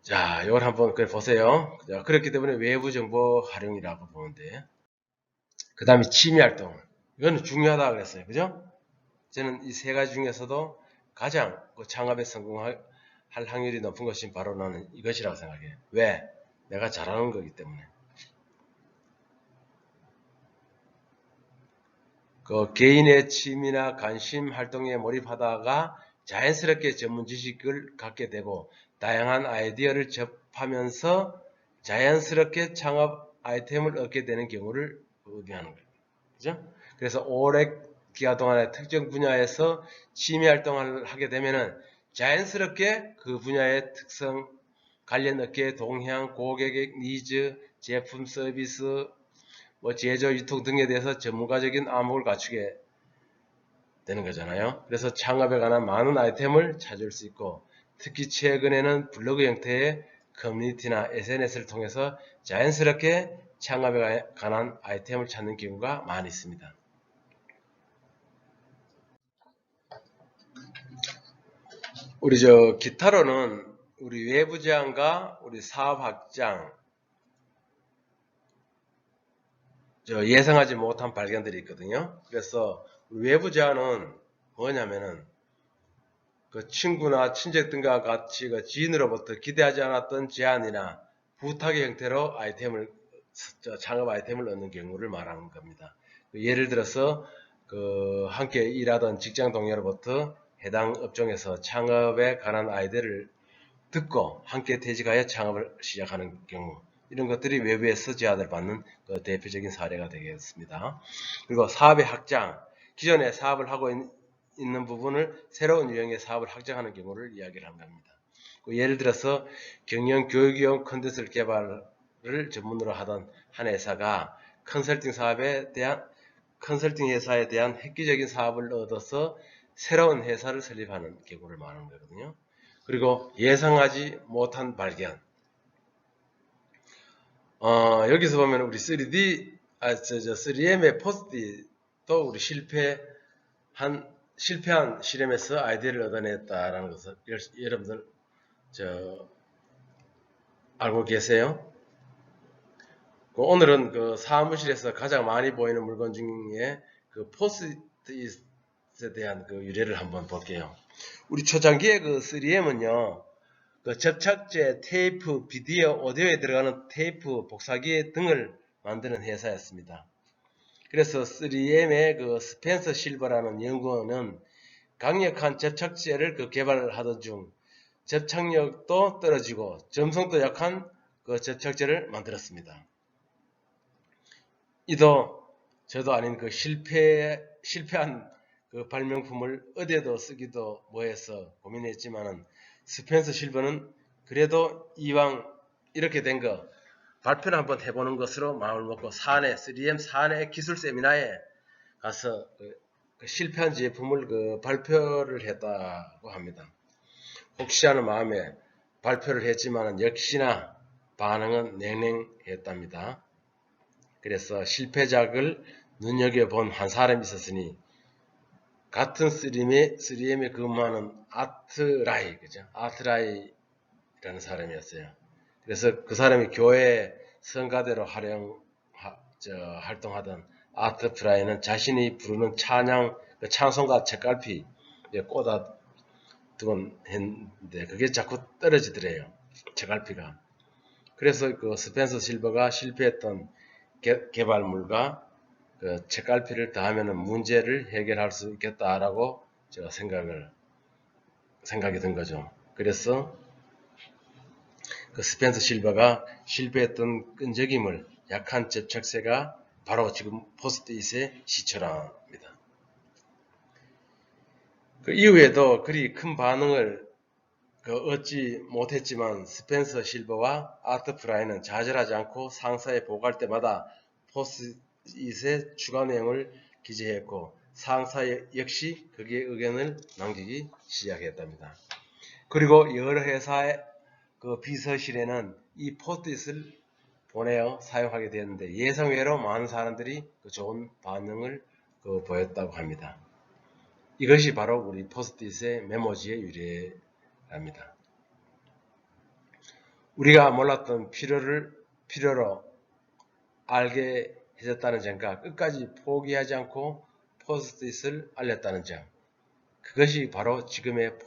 자, 이걸 한번 보세요. 자, 그렇기 때문에 외부 정보 활용이라고 보는데, 그 다음에 취미활동. 이거는 중요하다 그랬어요. 그죠? 저는 이 세 가지 중에서도 가장 창업에 성공할 확률이 높은 것이 바로 나는 이것이라고 생각해요. 왜? 내가 잘하는 거기 때문에. 그 개인의 취미나 관심 활동에 몰입하다가 자연스럽게 전문 지식을 갖게 되고 다양한 아이디어를 접하면서 자연스럽게 창업 아이템을 얻게 되는 경우를 의미하는 거예요. 그죠? 그래서 오래 기간 동안에 특정 분야에서 취미 활동을 하게 되면은 자연스럽게 그 분야의 특성, 관련 업계의 동향, 고객의 니즈, 제품 서비스, 제조, 유통 등에 대해서 전문가적인 암호를 갖추게 되는 거잖아요. 그래서 창업에 관한 많은 아이템을 찾을 수 있고, 특히 최근에는 블로그 형태의 커뮤니티나 SNS를 통해서 자연스럽게 창업에 관한 아이템을 찾는 경우가 많이 있습니다. 우리 기타로는 우리 외부장과 우리 사업학장, 예상하지 못한 발견들이 있거든요. 그래서 외부자는 뭐냐면은 그 친구나 친척 등과 같이 그 지인으로부터 기대하지 않았던 제안이나 부탁의 형태로 창업 아이템을 얻는 경우를 말하는 겁니다. 예를 들어서 함께 일하던 직장 동료로부터 해당 업종에서 창업에 관한 아이디어를 듣고 함께 퇴직하여 창업을 시작하는 경우, 이런 것들이 외부에서 제안을 받는 대표적인 사례가 되겠습니다. 그리고 사업의 확장, 기존에 사업을 하고 있는 부분을 새로운 유형의 사업을 확장하는 경우를 이야기를 한 겁니다. 예를 들어서 경영 교육용 콘텐츠 개발을 전문으로 하던 한 회사가 컨설팅 회사에 대한 획기적인 사업을 얻어서 새로운 회사를 설립하는 경우를 말하는 거거든요. 그리고 예상하지 못한 발견. 여기서 보면 우리 3M의 포스트잇도 우리 실패한 실험에서 아이디어를 얻어냈다라는 것을 여러분들 알고 계세요? 오늘은 그 사무실에서 가장 많이 보이는 물건 중에 그 포스트잇에 대한 그 유래를 한번 볼게요. 우리 초창기에 그 3M은요, 그 접착제, 테이프, 비디오, 오디오에 들어가는 테이프, 복사기 등을 만드는 회사였습니다. 그래서 3M의 그 스펜서 실버라는 연구원은 강력한 접착제를 개발하던 중 접착력도 떨어지고 점성도 약한 그 접착제를 만들었습니다. 이도 저도 아닌 그 실패한 그 발명품을 어디에도 쓰기도 뭐해서 고민했지만은 스펜서 실버는 그래도 이왕 이렇게 된 거 발표를 한번 해보는 것으로 마음을 먹고 3M 사내 기술 세미나에 가서 그 실패한 제품을 발표를 했다고 합니다. 혹시 하는 마음에 발표를 했지만 역시나 반응은 냉랭했답니다. 그래서 실패작을 눈여겨본 한 사람이 있었으니 같은 3M에 근무하는 아트라이, 그죠? 아트라이라는 사람이었어요. 그래서 그 사람이 교회 성가대로 활동하던 아트프라이는 자신이 부르는 찬송가 책갈피 꽂아 두곤 했는데 그게 자꾸 떨어지더래요. 책갈피가. 그래서 그 스펜서 실버가 실패했던 개발물과 그 책갈피를 더하면 문제를 해결할 수 있겠다라고 제가 생각이 든 거죠. 그래서 그 스펜서 실버가 실패했던 끈적임을 약한 접착제가 바로 지금 포스트잇의 시초랍니다. 그 이후에도 그리 큰 반응을 얻지 못했지만 스펜서 실버와 아트 프라이는 좌절하지 않고 상사에 보고할 때마다 포스트잇의 추가 내용을 기재했고 상사 역시 거기에 의견을 남기기 시작했답니다. 그리고 여러 회사의 그 비서실에는 이 포스트잇을 보내어 사용하게 되었는데 예상외로 많은 사람들이 좋은 반응을 보였다고 합니다. 이것이 바로 우리 포스트잇의 메모지의 유래랍니다. 우리가 몰랐던 필요로 알게 해줬다는 점과 끝까지 포기하지 않고 포스트잇을 알렸다는 점, 그것이 바로 지금의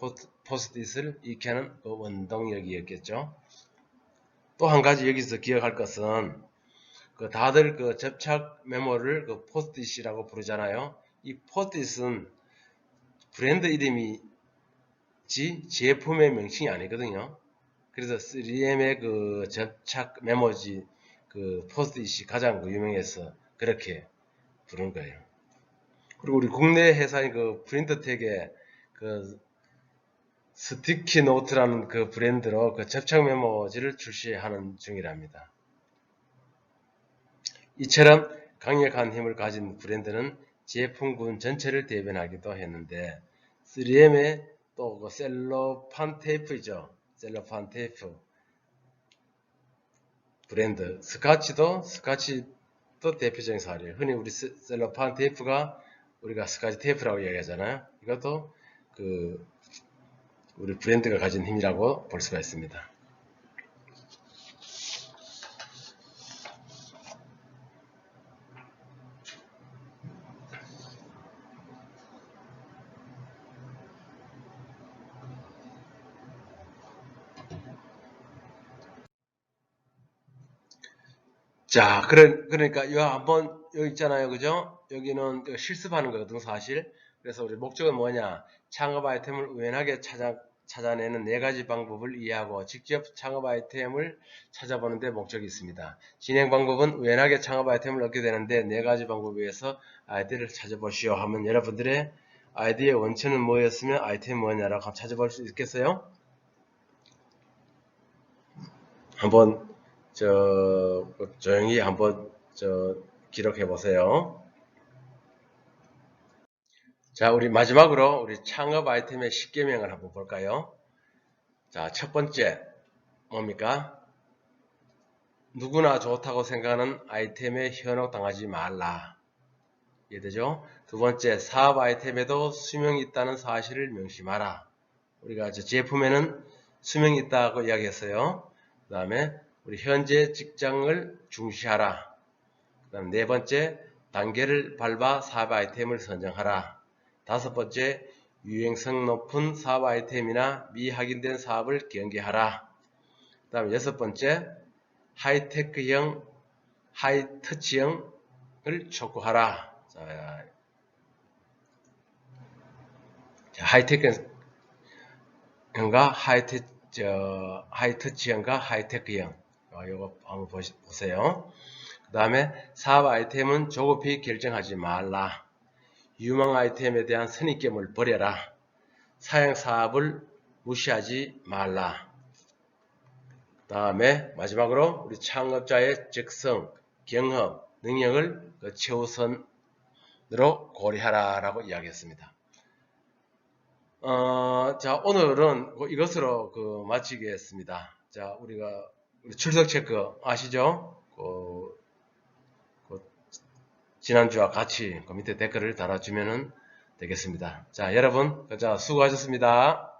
포스트잇을 익게 하는 원동력이었겠죠. 또 한 가지 여기서 기억할 것은 다들 접착 메모를 포스트잇이라고 부르잖아요. 이 포스트잇은 브랜드 이름이지 제품의 명칭이 아니거든요. 그래서 3M의 접착 메모지 포스트잇이 가장 유명해서 그렇게 부른 거예요. 그리고 우리 국내 회사인 프린터텍의 스티키 노트라는 브랜드로 접착 메모지를 출시하는 중이랍니다. 이처럼 강력한 힘을 가진 브랜드는 제품군 전체를 대변하기도 했는데 3M의 또 그 셀로판 테이프이죠. 셀로판 테이프 브랜드 스카치도 대표적인 사례예요. 흔히 우리 셀로판 테이프가 우리가 스카치 테이프라고 이야기하잖아요. 이것도 그 우리 브랜드가 가진 힘이라고 볼 수가 있습니다. 자, 그러니까 요 한번 여기 있잖아요, 그죠? 여기는 실습하는 거거든, 사실. 그래서 우리 목적은 뭐냐? 창업 아이템을 우연하게 찾아내는 4가지 방법을 이해하고 직접 창업 아이템을 찾아보는 데 목적이 있습니다. 진행 방법은 우연하게 창업 아이템을 얻게 되는데 4가지 방법에 의해서 아이디어를 찾아보시오 하면 여러분들의 아이디어의 원천은 뭐였으면 아이템이 뭐냐라고 한번 찾아볼 수 있겠어요? 한번 조용히 한번 기록해 보세요. 자, 우리 마지막으로 우리 창업 아이템의 10개명을 한번 볼까요? 자, 첫 번째 뭡니까? 누구나 좋다고 생각하는 아이템에 현혹당하지 말라. 이해되죠? 두 번째, 사업 아이템에도 수명이 있다는 사실을 명심하라. 우리가 제품에는 수명이 있다고 이야기했어요. 그 다음에 우리 현재 직장을 중시하라. 그 다음 네 번째, 단계를 밟아 사업 아이템을 선정하라. 다섯 번째, 유행성 높은 사업 아이템이나 미확인된 사업을 경계하라. 그 다음 여섯 번째, 하이테크형, 하이터치형을 촉구하라. 자, 하이테크형과 하이터치형과 하이테크형. 이거 한번 보세요. 그 다음에 사업 아이템은 조급히 결정하지 말라. 유망 아이템에 대한 선입견을 버려라. 사양 사업을 무시하지 말라. 그 다음에 마지막으로 우리 창업자의 적성, 경험, 능력을 최우선으로 고려하라 라고 이야기했습니다. 자, 오늘은 이것으로 마치겠습니다. 자, 우리 출석 체크 아시죠? 지난주와 같이 그 밑에 댓글을 달아주면 되겠습니다. 자, 여러분, 수고하셨습니다.